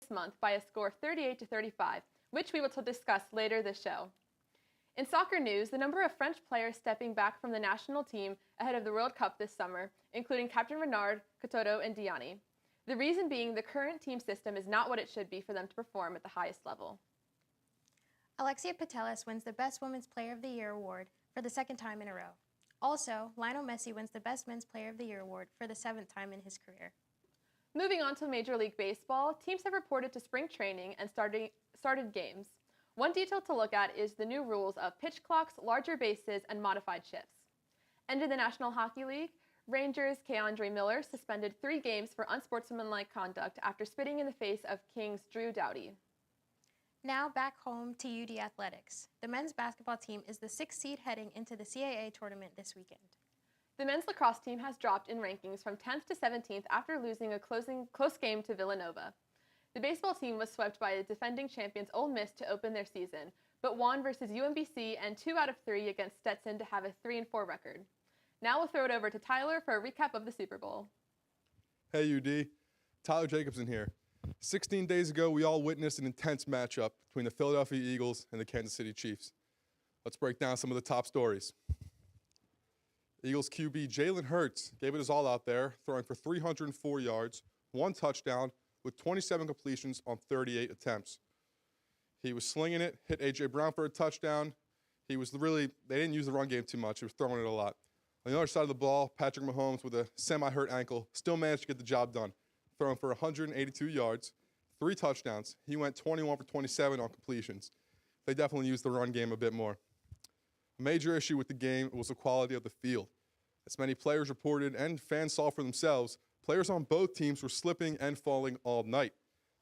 month by a score of 38-35, which we will discuss later this show. In soccer news, the number of French players stepping back from the national team ahead of the World Cup this summer, including Captain Renard, Katoto, and Diani. The reason being the current team system is not what it should be for them to perform at the highest level. Alexia Putellas wins the Best Women's Player of the Year award for the second time in a row. Also, Lionel Messi wins the Best Men's Player of the Year award for the 7th time in his career. Moving on to Major League Baseball, teams have reported to spring training and started games. One detail to look at is the new rules of pitch clocks, larger bases, and modified shifts. And in the National Hockey League, Rangers' Keandre Miller suspended 3 games for unsportsmanlike conduct after spitting in the face of Kings' Drew Doughty. Now back home to UD Athletics. The men's basketball team is the 6th seed heading into the CAA tournament this weekend. The men's lacrosse team has dropped in rankings from 10th to 17th after losing a close game to Villanova. The baseball team was swept by the defending champions Ole Miss to open their season, but won versus UMBC and 2 out of 3 against Stetson to have a 3-4 record. Now we'll throw it over to Tyler for a recap of the Super Bowl. Hey UD, Tyler Jacobson here. 16 days ago, we all witnessed an intense matchup between the Philadelphia Eagles and the Kansas City Chiefs. Let's break down some of the top stories. Eagles QB Jalen Hurts gave it his all out there, throwing for 304 yards, 1 touchdown, with 27 completions on 38 attempts. He was slinging it, hit A.J. Brown for a touchdown. They didn't use the run game too much. He was throwing it a lot. On the other side of the ball, Patrick Mahomes, with a semi-hurt ankle, still managed to get the job done, throwing for 182 yards, 3 touchdowns. He went 21 for 27 on completions. They definitely used the run game a bit more. A major issue with the game was the quality of the field. As many players reported and fans saw for themselves, players on both teams were slipping and falling all night.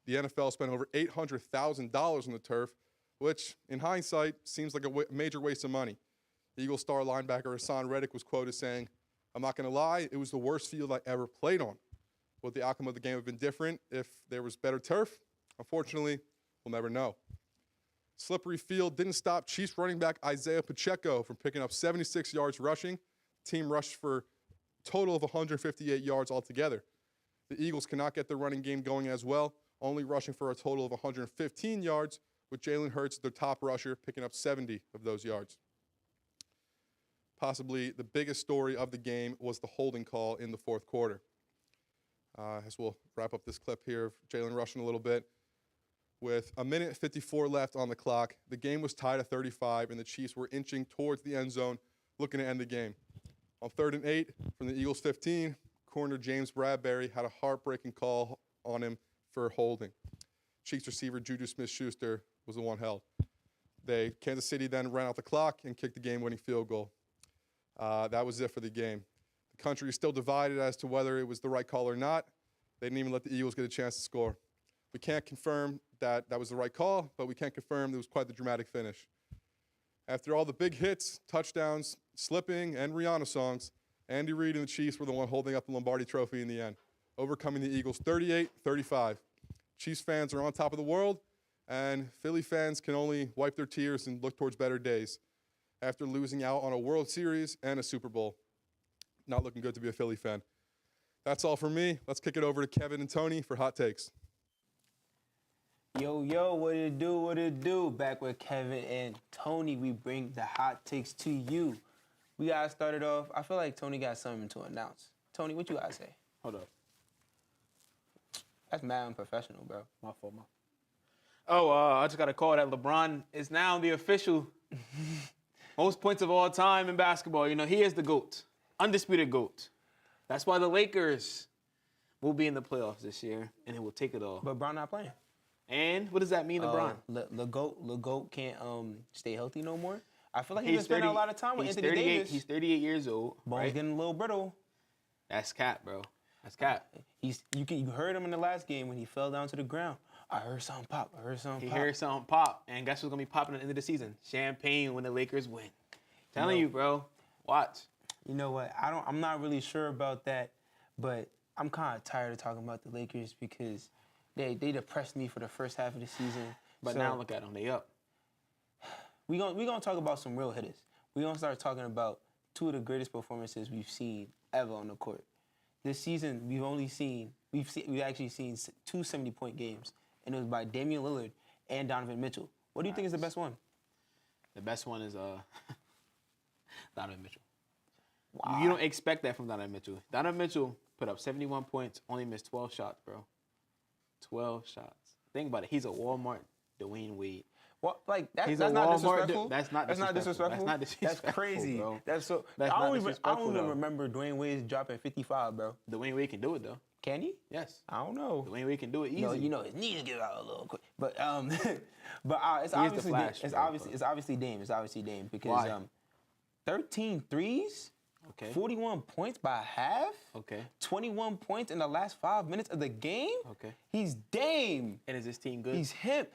The NFL spent over $800,000 on the turf, which, in hindsight, seems like a major waste of money. Eagles star linebacker Hassan Reddick was quoted saying, "I'm not going to lie, it was the worst field I ever played on." Would the outcome of the game have been different if there was better turf? Unfortunately, we'll never know. Slippery field didn't stop Chiefs running back Isaiah Pacheco from picking up 76 yards rushing. The team rushed for a total of 158 yards altogether. The Eagles cannot get the running game going as well, only rushing for a total of 115 yards, with Jalen Hurts, their top rusher, picking up 70 of those yards. Possibly the biggest story of the game was the holding call in the 4th quarter. As we'll wrap up this clip here of Jalen rushing a little bit. With 1:54 left on the clock, the game was tied at 35, and the Chiefs were inching towards the end zone, looking to end the game. On 3rd and 8 from the Eagles' 15, corner James Bradbury had a heartbreaking call on him for holding. Chiefs receiver Juju Smith-Schuster was the one held. Kansas City then ran out the clock and kicked the game-winning field goal. That was it for the game. The country is still divided as to whether it was the right call or not. They didn't even let the Eagles get a chance to score. We can't confirm that was the right call, but we can confirm it was quite the dramatic finish. After all the big hits, touchdowns, slipping, and Rihanna songs, Andy Reid and the Chiefs were the one holding up the Lombardi Trophy in the end, overcoming the Eagles 38-35. Chiefs fans are on top of the world, and Philly fans can only wipe their tears and look towards better days after losing out on a World Series and a Super Bowl. Not looking good to be a Philly fan. That's all from me. Let's kick it over to Kevin and Tony for Hot Takes. Yo, what it do? Back with Kevin and Tony, we bring the hot takes to you. We got started off. I feel like Tony got something to announce. Tony, what you gotta say? Hold up. That's mad unprofessional, bro. My fault. I just got a call that LeBron is now the official most points of all time in basketball. You know, he is the GOAT, undisputed GOAT. That's why the Lakers will be in the playoffs this year, and it will take it all. But Bron not playing. And what does that mean, LeBron? The GOAT can't stay healthy no more. I feel like he's been spending a lot of time with Anthony Davis. He's 38 years old. Bone's right? getting a little brittle. That's cap, bro. That's cap. You heard him in the last game when he fell down to the ground. I heard something pop. He heard something pop. And guess what's going to be popping at the end of the season? Champagne when the Lakers win. Telling you, bro. Watch. You know what? I'm not really sure about that, but I'm kind of tired of talking about the Lakers because they depressed me for the first half of the season. But now look at them. They up. We're gonna talk about some real hitters. We're going to start talking about 2 of the greatest performances we've seen ever on the court. This season, we've actually seen 2 70-point games and it was by Damian Lillard and Donovan Mitchell. What do you think is the best one? The best one is Donovan Mitchell. Wow. You don't expect that from Donovan Mitchell. Donovan Mitchell put up 71 points, only missed 12 shots, bro. 12 shots. Think about it. He's a Walmart Dwayne Wade. Well, like He's that's a not Walmart disrespectful. That's not disrespectful. disrespectful. That's not disrespectful, That's crazy. bro. That's so. That's I not don't even disrespectful, remember Dwayne Wade dropping 55, bro. Dwayne Wade can do it though. Can he? Yes. I don't know. Dwayne Wade can do it easy. You know, his knees give out a little quick. But it's the obviously Flash, it's bro, obviously but- it's obviously Dame. It's obviously Dame because Why? 13 threes, Okay. 41 points by half, Okay. 21 points in the last 5 minutes of the game. Okay. He's Dame. And is this team good? He's him.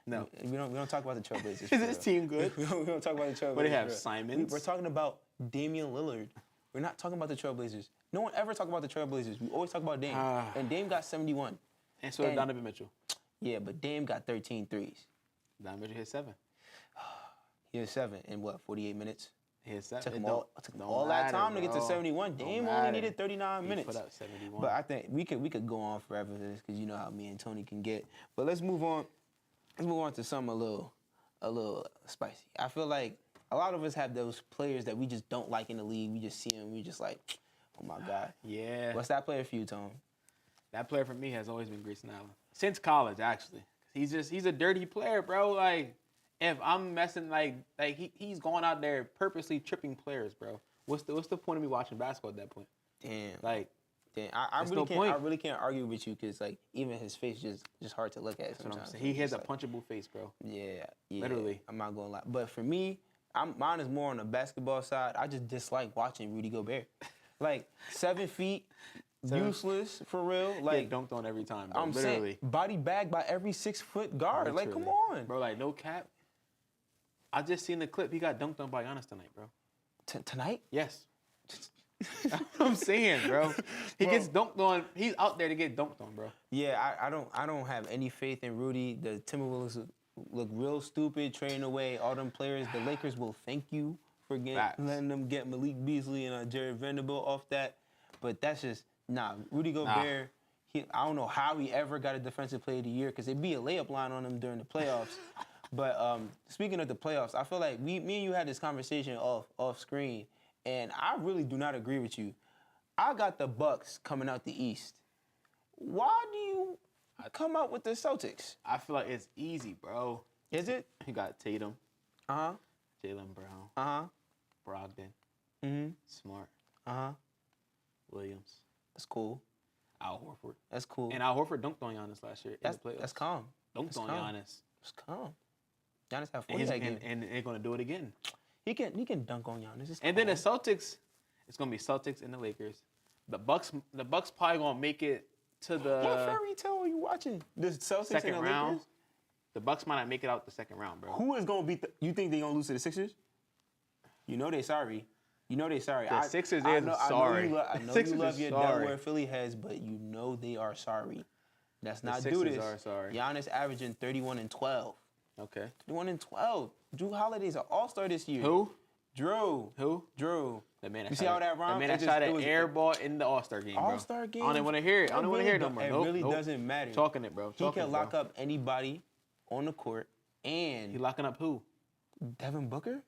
no. We don't talk about the Trailblazers. Is for this real. team good? we don't talk about the Trailblazers. What do they have? for real. Simons? We're talking about Damian Lillard. We're not talking about the Trailblazers. No one ever talk about the Trailblazers. We always talk about Dame. And Dame got 71. And so did and- Donovan Mitchell. Yeah, but Dame got 13 threes. Donovan Mitchell hit 7. He had 7 in what, 48 minutes? He hit 7. Took It him don't- all don't that matter, time to get to bro. 71. Don't Dame only matter. needed 39 He minutes. put up 71. But I think we could go on forever for this because you know how me and Tony can get. But let's move on. Let's move on to something a little spicy. I feel like a lot of us have those players that we just don't like in the league. We just see them, we just like, oh my God. Yeah. What's that player for you, Tone? That player for me has always been Grayson Allen. Since college, actually. He's a dirty player, bro. Like, if I'm messing, he's going out there purposely tripping players, bro. What's the point of me watching basketball at that point? Damn. Like, Damn. I there's really no can't. point. I really can't argue with you because like even his face just hard to look at that's what I'm sometimes. saying. He has a It's like, punchable face, bro. Yeah. Literally. I'm not gonna lie. But for me, mine is more on the basketball side. I just dislike watching Rudy Gobert. Like 7 feet, useless for real. Like Get dunked on every time, bro. I'm Literally. saying, body bag by every 6 foot guard. Like, come on, Bro, like, no cap. I just seen the clip. He got dunked on by Giannis tonight, bro. Tonight? Yes. That's what I'm saying, bro. He gets dunked on. He's out there to get dunked on, bro. Yeah, I don't have any faith in Rudy. The Timberwolves look real stupid trading away all them players. The Lakers will thank you for letting them get Malik Beasley and Jared Vanderbilt off that. But that's just Rudy Gobert. I don't know how he ever got a Defensive Player of the Year because it'd be a layup line on him during the playoffs. But speaking of the playoffs, I feel like me and you had this conversation off screen, and I really do not agree with you. I got the Bucks coming out the East. Why do you come out with the Celtics? I feel like it's easy, bro. Is it? He got Tatum, Uh-huh. Jaylen Brown, Uh-huh. Brogdon, Mm-hmm. Smart, Uh-huh. Williams, That's cool. Al Horford. That's cool. And Al Horford dunked on Giannis last year in the playoffs. That's calm. Dunked That's on calm. Giannis. It's calm. Giannis had 40 And, that game. and they're going to do it again. He can dunk on Giannis. It's And then the calm. Celtics, it's going to be Celtics and the Lakers. The Bucks probably going to make it to the What fairy tale are you watching? The Celtics second and the round. Lakers? The Bucks might not make it out the second round, bro. Who is gonna beat you think they gonna lose to the Sixers? You know they sorry. The Sixers I is know, sorry. I know Sixers you love is your sorry. Delaware Philly heads, but you know they are sorry. Let's not do Sixers this. are sorry. Giannis averaging 31 and 12. Okay. 31 and 12. Drew Holiday's an all-star this year. Who? Drew. Who? Drew. The man You see how that rhymes? The man It that just- tried it to was- airball in the All-Star game, bro. All-Star game. I don't even want to hear it. I don't want to hear it no more. It Nope, really nope. doesn't matter. Talking it, bro. He Talking can it, lock bro. up anybody on the court, and He locking up who? Devin Booker?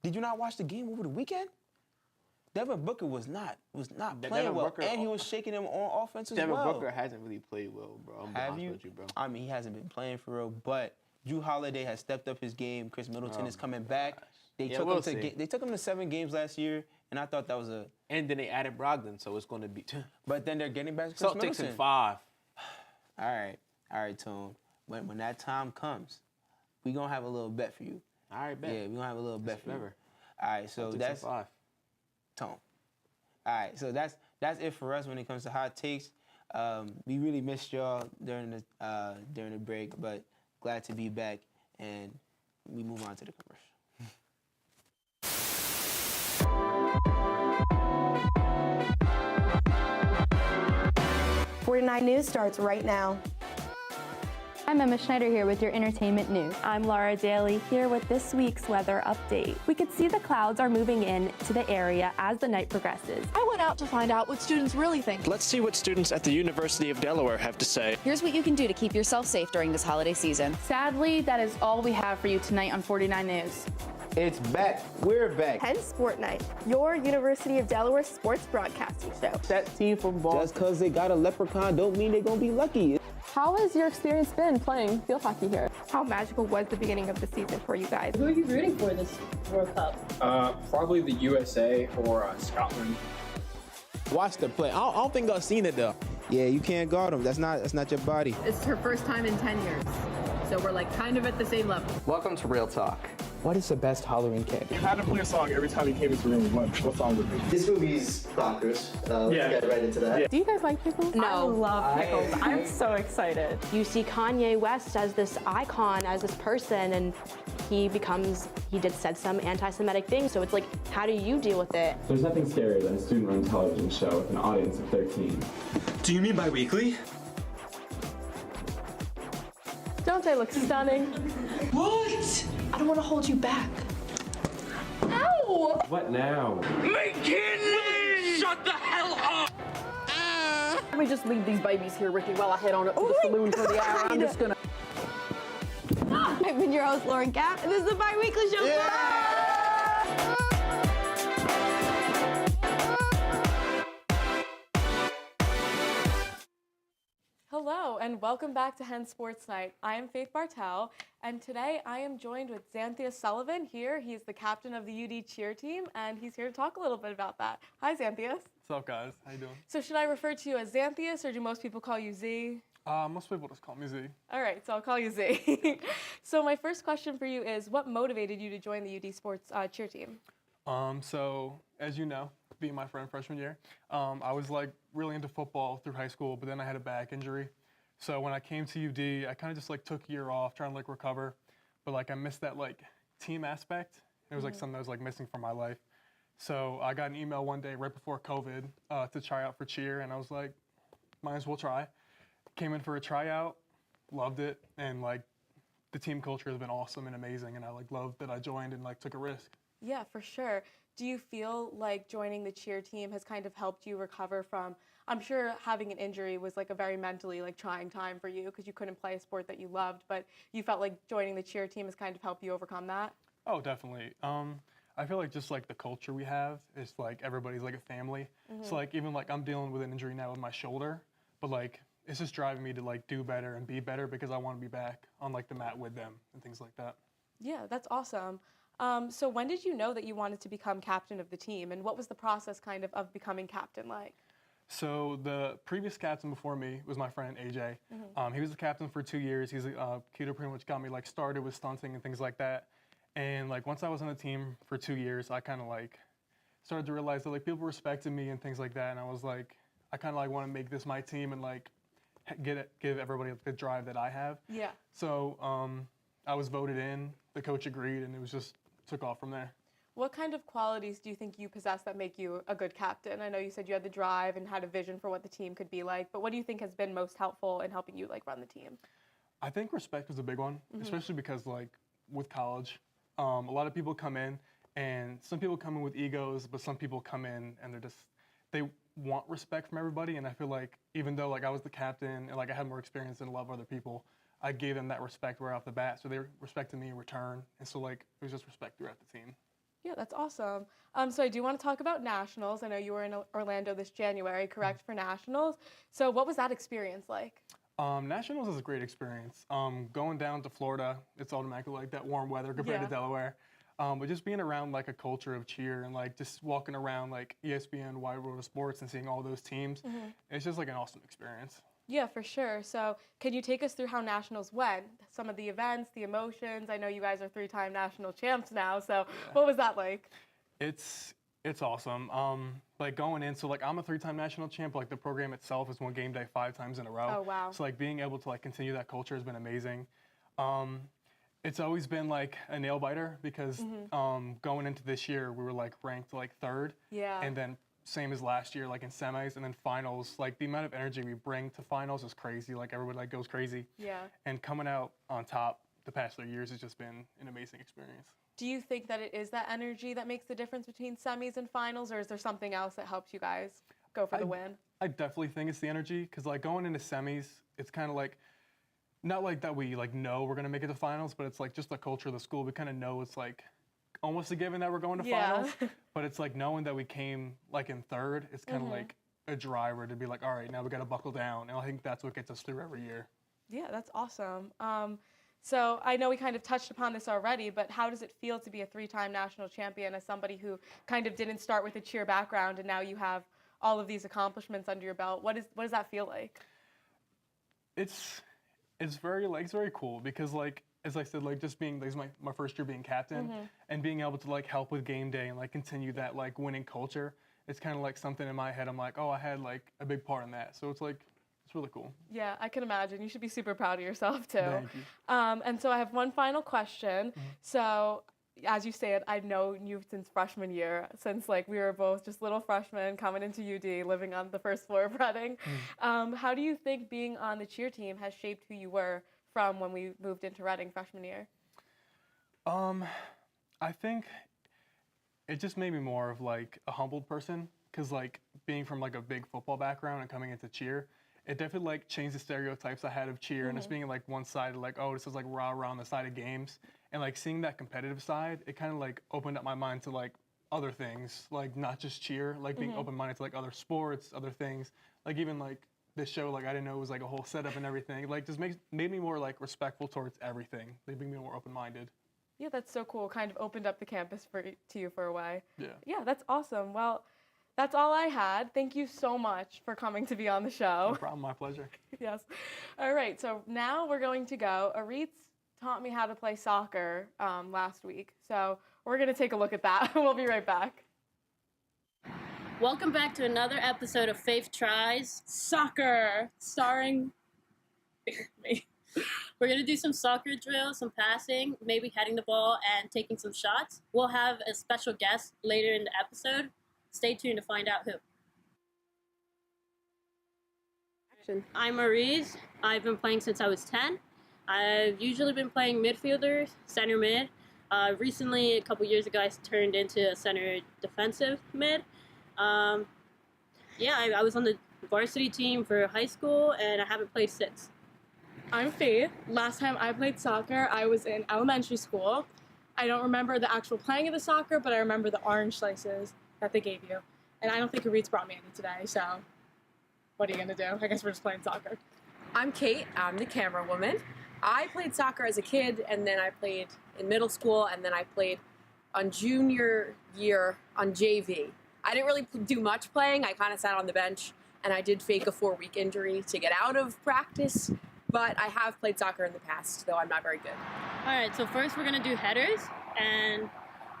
Did you not watch the game over the weekend? Devin Booker was not playing well, Booker- and he was shaking him on offense as Devin well. Booker hasn't really played well, bro. I'm Have honest you? with you, bro. I mean, he hasn't been playing for real, but Drew Holiday has stepped up his game. Chris Middleton is coming back. They Yeah, took we'll him to see. they took him to 7 games last year, and I thought that was a. And then they added Brogdon, so it's going to be But then they're getting back to Chris Celtics Middleton. in 5. All right, Tone. When that time comes, we gonna have a little bet for you. All right, bet. Yeah, we gonna have a little bet for you. Whatever. All right, so Celtics in that's 5. Tone. All right, so that's it for us when it comes to hot takes. We really missed y'all during the break, but glad to be back, and we move on to the commercial. 49 News starts right now. I'm Emma Schneider here with your entertainment news. I'm Laura Daly here with this week's weather update. We could see the clouds are moving in to the area as the night progresses. I went out to find out what students really think. Let's see what students at the University of Delaware have to say. Here's what you can do to keep yourself safe during this holiday season. Sadly, that is all we have for you tonight on 49 News. It's back. We're back. Hens Sport Night, your University of Delaware sports broadcasting show. That team from Boston. Just because they got a leprechaun don't mean they're going to be lucky. How has your experience been playing field hockey here? How magical was the beginning of the season for you guys? Who are you rooting for this World Cup? Probably the USA or Scotland. Watch the play. I don't think I've seen it though. Yeah, you can't guard them. That's not your body. This is her first time in 10 years. So we're like kind of at the same level. Welcome to Real Talk. What is the best Halloween candy? You had to play a song every time you came into the room. What song would it be? This movie's bonkers. Let's get right into that. Yeah. Do you guys like pickles? No. I love pickles. I'm so excited. You see Kanye West as this icon, as this person, and he said some anti-Semitic things. So it's like, how do you deal with it? There's nothing scarier than a student-run television show with an audience of 13. Do you mean bi-weekly? Don't they look stunning? What? I don't want to hold you back. Ow! What now? McKinley! Shut the hell up! Let me just leave these babies here, Ricky, while I head on up to the saloon for the hour. I'm just gonna... I've been your host, Lauren Gapp, and this is the Bi-Weekly Show. Hello, and welcome back to Hens Sports Night. I am Faith Bartel, and today I am joined with Xanthius Sullivan here. He's the captain of the UD cheer team, and he's here to talk a little bit about that. Hi, Xanthius. What's up, guys? How you doing? So should I refer to you as Xanthius, or do most people call you Z? Most people just call me Z. All right, so I'll call you Z. So my first question for you is, what motivated you to join the UD Sports cheer team? So as you know, being my friend freshman year, I was like really into football through high school, but then I had a back injury. So when I came to UD, I kind of just like took a year off trying to like recover, but like I missed that like team aspect. It was like something that was like missing from my life. So I got an email one day right before COVID to try out for cheer, and I was like, might as well try. Came in for a tryout, loved it, and like the team culture has been awesome and amazing, and I like loved that I joined and like took a risk. Yeah, for sure. Do you feel like joining the cheer team has kind of helped you recover from, I'm sure having an injury was like a very mentally like trying time for you because you couldn't play a sport that you loved, but you felt like joining the cheer team has kind of helped you overcome that? Oh, definitely. I feel like just like the culture we have is like everybody's like a family. So like even like I'm dealing with an injury now with my shoulder, but like it's just driving me to like do better and be better because I want to be back on like the mat with them and things like that. Yeah, that's awesome. So when did you know that you wanted to become captain of the team, and what was the process kind of becoming captain like? So the previous captain before me was my friend AJ. He was the captain for 2 years. He's Keto pretty much got me like started with stunting and things like that. And like once I was on the team for 2 years, I kind of like started to realize that like people respected me and things like that. And I was like, I kind of like want to make this my team and like give everybody the drive that I have. Yeah. So I was voted in. The coach agreed, and it was just took off from there. What kind of qualities do you think you possess that make you a good captain? I know you said you had the drive and had a vision for what the team could be like, but what do you think has been most helpful in helping you like run the team? I think respect is a big one, especially because like with college, a lot of people come in, and some people come in with egos, but some people come in and they want respect from everybody. And I feel like even though like I was the captain and like I had more experience than a lot of other people, I gave them that respect right off the bat, so they respected me in return, and so like it was just respect throughout the team. Yeah, that's awesome. So I do want to talk about nationals. I know you were in Orlando this January, correct, for nationals. So what was that experience like? Nationals is a great experience. Going down to Florida, it's automatically like that warm weather compared to Delaware. But just being around like a culture of cheer and like just walking around like ESPN, Wide World of Sports, and seeing all those teams, it's just like an awesome experience. Yeah, for sure. So can you take us through how nationals went? Some of the events, the emotions. I know you guys are 3-time national champs now, so what was that like? It's awesome. Like going in, so like I'm a 3-time national champ. Like the program itself has won game day 5 times in a row. Oh wow! So like being able to like continue that culture has been amazing. It's always been like a nail biter because going into this year we were like ranked like 3rd. Yeah. And then same as last year, like in semis and then finals. Like the amount of energy we bring to finals is crazy. Like everybody like goes crazy. Yeah. And coming out on top the past 3 years has just been an amazing experience. Do you think that it is that energy that makes the difference between semis and finals, or is there something else that helps you guys go for the win? I definitely think it's the energy, because like going into semis, it's kind of like, not like that we like know we're gonna make it to finals, but it's like just the culture of the school. We kind of know it's like almost a given that we're going to finals, but it's like knowing that we came like in third, it's kind of like a driver to be like, all right, now we got to buckle down. And I think that's what gets us through every year. Yeah, that's awesome. So I know we kind of touched upon this already, but how does it feel to be a 3-time national champion as somebody who kind of didn't start with a cheer background and now you have all of these accomplishments under your belt? What does that feel like? It's very cool, because like, as I said, like just being, this is my first year being captain and being able to like help with game day and like continue that like winning culture. It's kind of like something in my head. I'm like, oh, I had like a big part in that. So it's like, it's really cool. Yeah, I can imagine. You should be super proud of yourself too. Thank you. And so I have one final question. So as you said, I've known you since freshman year, since like we were both just little freshmen coming into UD, living on the first floor of Reading. How do you think being on the cheer team has shaped who you were from when we moved into Reading freshman year? I think it just made me more of like a humbled person, because like being from like a big football background and coming into cheer, it definitely like changed the stereotypes I had of cheer and just being like one side, like, oh, this is like rah-rah on the side of games. And like seeing that competitive side, it kind of like opened up my mind to like other things, like not just cheer, like being open-minded to like other sports, other things. Like even like this show, like I didn't know it was like a whole setup and everything. Like just made me more like respectful towards everything. They made me more open-minded. Yeah, that's so cool. Kind of opened up the campus to you for a way. Yeah. Yeah, that's awesome. Well, that's all I had. Thank you so much for coming to be on the show. No problem. My pleasure. Yes. All right. So now we're going to go. Aritz taught me how to play soccer last week. So we're going to take a look at that. We'll be right back. Welcome back to another episode of Faith Tries Soccer, starring me. We're going to do some soccer drills, some passing, maybe heading the ball and taking some shots. We'll have a special guest later in the episode. Stay tuned to find out who. I'm Maurice. I've been playing since I was 10. I've usually been playing midfielder, center mid. Recently, a couple years ago, I turned into a center defensive mid. I was on the varsity team for high school, and I haven't played since. I'm Faith. Last time I played soccer, I was in elementary school. I don't remember the actual playing of the soccer, but I remember the orange slices that they gave you. And I don't think Aritz brought me any today, so what are you gonna do? I guess we're just playing soccer. I'm Kate, I'm the camera woman. I played soccer as a kid, and then I played in middle school, and then I played on junior year on JV. I didn't really do much playing. I kind of sat on the bench, and I did fake a 4-week injury to get out of practice, but I have played soccer in the past, though I'm not very good. All right, so first we're gonna do headers, and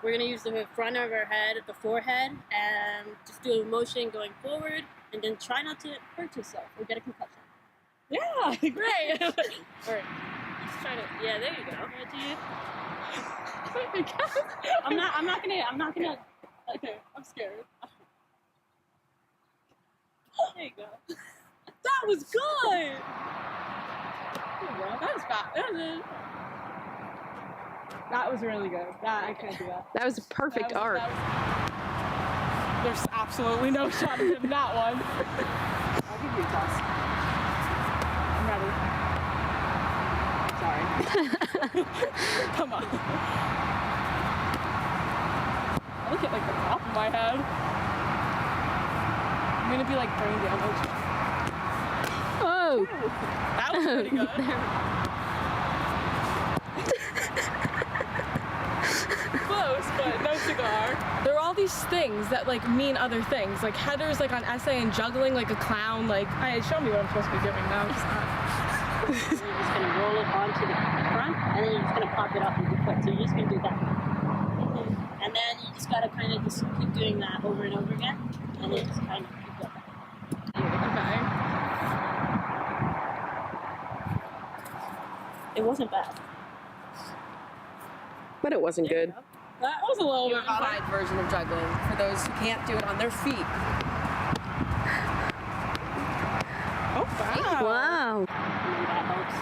we're going to use the front of our head, the forehead, and just do a motion going forward, and then try not to hurt yourself or get a concussion. Yeah, great. All right, just try to, yeah, there you go. Right to you. I'm not gonna, okay, I'm scared. There you go. That was good. There you go. That was fast. That was really good. I can't do that. That was a perfect arc. There's absolutely no shot in that one. I'll give you a toss. I'm ready. Sorry. Come on. I look at like the top of my head. I'm gonna be like brain damage. Oh! That was pretty good. Close, but no cigar. There are all these things that like mean other things, like headers, like on essay, and juggling like a clown. Like, show me what I'm supposed to be doing now. You're just gonna roll it onto the front, and then you're just gonna pop it up with your foot. So you're just gonna do that, and then you just gotta kind of just keep doing that over and over again, and then just kind of keep going. Okay. It wasn't bad. But it wasn't good. That was a little bit Unified version of juggling for those who can't do it on their feet. Oh, wow. Wow. That helps.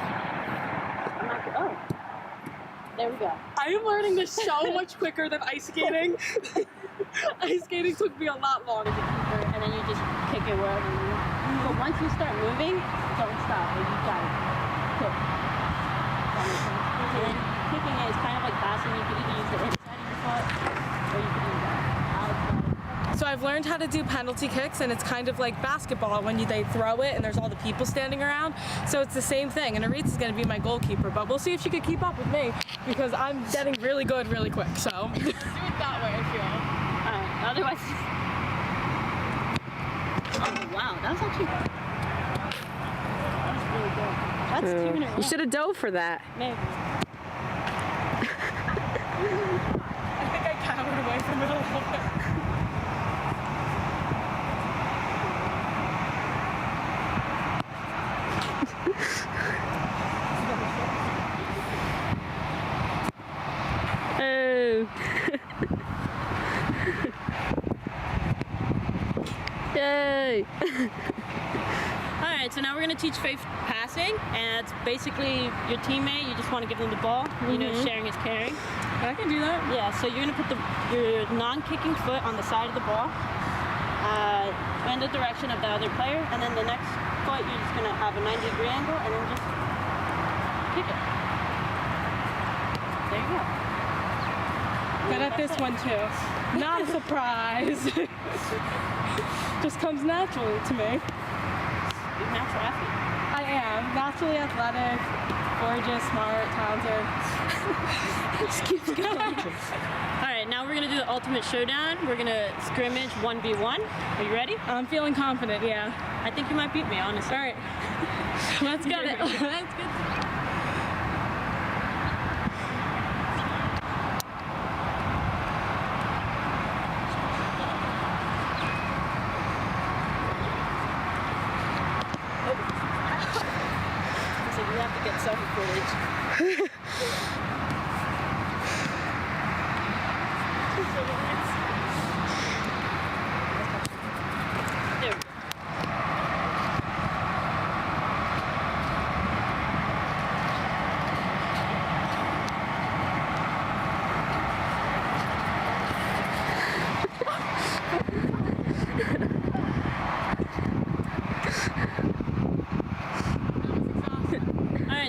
Oh. There we go. I am learning this so much quicker than ice skating. Ice skating took me a lot longer. And then you just kick it wherever you want. But once you start moving, don't stop. You gotta kick. That makes sense. And then kicking it is kind of like passing. You can either use the inside of your foot or you can use that outside. So I've learned how to do penalty kicks, and it's kind of like basketball when they throw it and there's all the people standing around. So it's the same thing. And Aretha is going to be my goalkeeper, but we'll see if she can keep up with me because I'm getting really good really quick. So do it that way, I feel. Otherwise, oh wow, that was actually that was really good. That's 2 in a row. You should have dove for that. Maybe. I think I cowered away from it a little bit. Yay! Alright, so now we're going to teach Faith passing, and it's basically your teammate, you just want to give them the ball. You know, sharing is caring. I can do that. Yeah, so you're going to put your non-kicking foot on the side of the ball, in the direction of the other player, and then the next foot you're just going to have a 90-degree angle, and then just kick it. There you go. Good at this one too. Not a surprise. Just comes naturally to me. You're a natural athlete. I am. Naturally athletic, gorgeous, smart, talented. Just keeps going. Alright, now we're going to do the ultimate showdown. We're going to scrimmage 1v1. Are you ready? I'm feeling confident, yeah. I think you might beat me, honestly. Alright. Let's get it. Let's get it.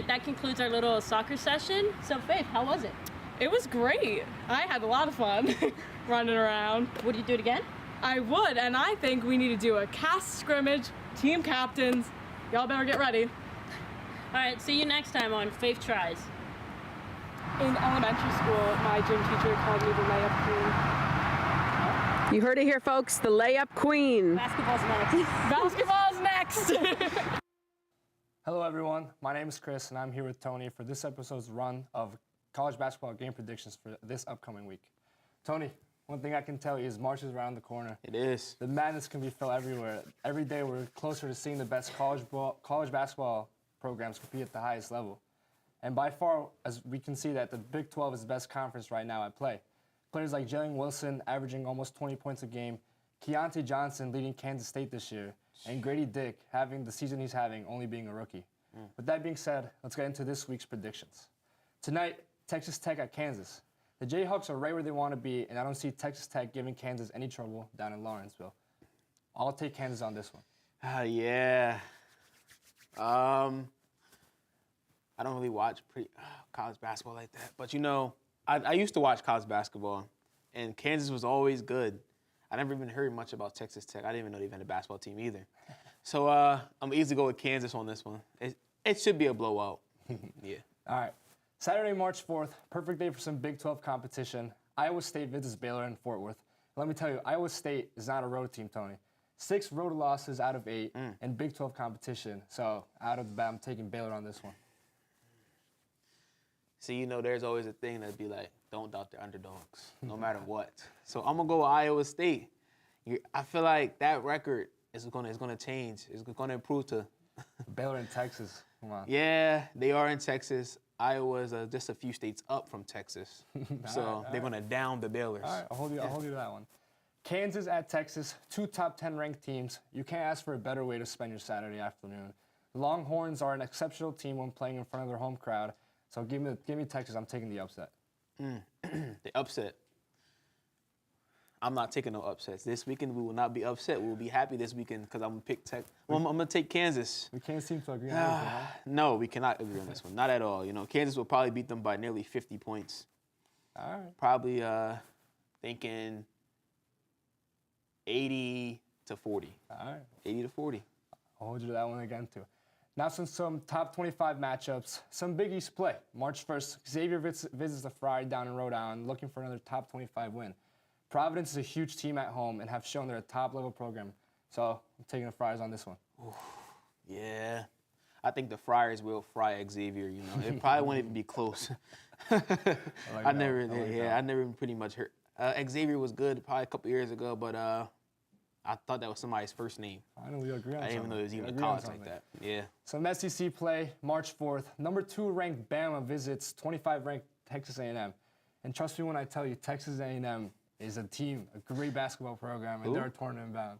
That concludes our little soccer session. So Faith, how was it? It was great. I had a lot of fun running around. Would you do it again? I would, and I think we need to do a cast scrimmage, team captains. Y'all better get ready. All right, see you next time on Faith Tries. In elementary school, my gym teacher called me the layup queen. You heard it here, folks, the layup queen. Basketball's next. Basketball's next. Hello everyone, my name is Chris and I'm here with Tony for this episode's run of college basketball game predictions for this upcoming week. Tony, one thing I can tell you is March is around the corner. It is. The madness can be felt everywhere. Every day we're closer to seeing the best college basketball programs compete at the highest level. And by far, as we can see that the Big 12 is the best conference right now at play. Players like Jalen Wilson averaging almost 20 points a game, Keontae Johnson leading Kansas State this year, and Grady Dick having the season he's having, only being a rookie. With that being said, let's get into this week's predictions. Tonight, Texas Tech at Kansas. The Jayhawks are right where they want to be, and I don't see Texas Tech giving Kansas any trouble down in Lawrenceville. I'll take Kansas on this one. Yeah. I don't really watch college basketball like that. But, you know, I used to watch college basketball, and Kansas was always good. I never even heard much about Texas Tech. I didn't even know they even had a basketball team either. So I'm going to easily go with Kansas on this one. It should be a blowout. Yeah. All right. Saturday, March 4th, perfect day for some Big 12 competition. Iowa State visits Baylor in Fort Worth. Let me tell you, Iowa State is not a road team, Tony. 6 road losses out of 8 in Big 12 competition. So out of the bat, I'm taking Baylor on this one. See, you know, there's always a thing that'd be like, don't doubt the underdogs, no matter what. So I'm going to go with Iowa State. I feel like that record is going to change. It's going to improve to Baylor in Texas. Come on. Yeah, they are in Texas. Iowa's just a few states up from Texas. So they're going to down the Baylors. All right, I'll hold you to that one. Kansas at Texas, 2 top 10 ranked teams. You can't ask for a better way to spend your Saturday afternoon. The Longhorns are an exceptional team when playing in front of their home crowd. So give me Texas. I'm taking the upset. The upset. I'm not taking no upsets. This weekend, we will not be upset. We will be happy this weekend because I'm going to pick Tech. Well, I'm going to take Kansas. We can't seem to agree on anything, huh? No, we cannot agree on this one. Not at all. Kansas will probably beat them by nearly 50 points. All right. Probably thinking 80 to 40. All right. 80 to 40. I'll hold you to that one again, too. Now some top 25 matchups, some Big East play. March 1st, Xavier visits the Friars down in Rhode Island looking for another top 25 win. Providence is a huge team at home and have shown they're a top-level program. So I'm taking the Friars on this one. Oof, yeah. I think the Friars will fry Xavier, It probably won't even be close. I never pretty much heard. Xavier was good probably a couple years ago, but I thought that was somebody's first name. Finally, we agree on I didn't even know it was even a college like that. Yeah. Some SEC play, March 4th. Number 2 ranked Bama visits 25 ranked Texas A&M. And trust me when I tell you, Texas A&M is a team, a great basketball program, and they're a tournament bound.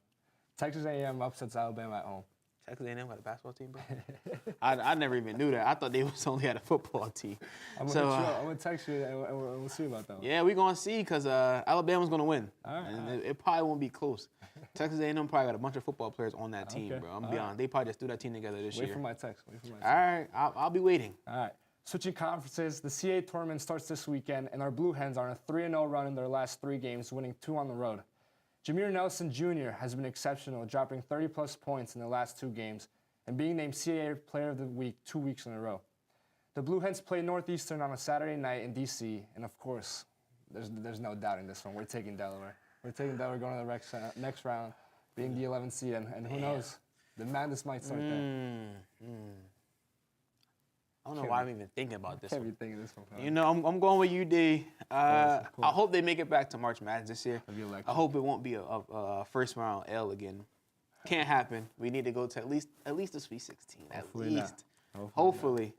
Texas A&M upsets Alabama at home. Texas A&M got a basketball team, bro? I never even knew that. I thought they only had a football team. I'm going to text you, and we'll see about that one. Yeah, we're going to see because Alabama's going to win. All right, and it probably won't be close. Texas A&M probably got a bunch of football players on that team, bro. I'm going to be honest. They probably just threw that team together this year. Wait for my text. All right, I'll be waiting. All right. Switching conferences, the CAA tournament starts this weekend, and our Blue Hens are on a 3-0 run in their last 3 games, winning 2 on the road. Jameer Nelson Jr. has been exceptional, dropping 30-plus points in the last 2 games and being named CAA Player of the Week 2 weeks in a row. The Blue Hens play Northeastern on a Saturday night in D.C., and of course, there's no doubting this one. We're taking Delaware. We're taking Delaware going to the next round, being the 11th seed, and who knows, the madness might start there. I don't know why I'm even thinking about this Can't one. be thinking this one. I'm going with you, D. I hope they make it back to March Madness this year. I hope it won't be a first round L again. Can't happen. We need to go to at least the Sweet 16. Hopefully at least. Hopefully.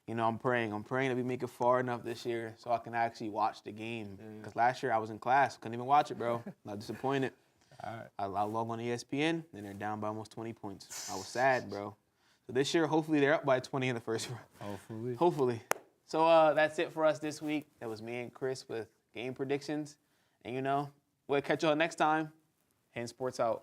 I'm praying that we make it far enough this year so I can actually watch the game. Because last year I was in class, couldn't even watch it, bro. Not disappointed. All right. I log on ESPN, and they're down by almost 20 points. I was sad, bro. So this year, hopefully, they're up by 20 in the first round. Hopefully. So that's it for us this week. That was me and Chris with game predictions. And, we'll catch y'all next time. Hens Sports out.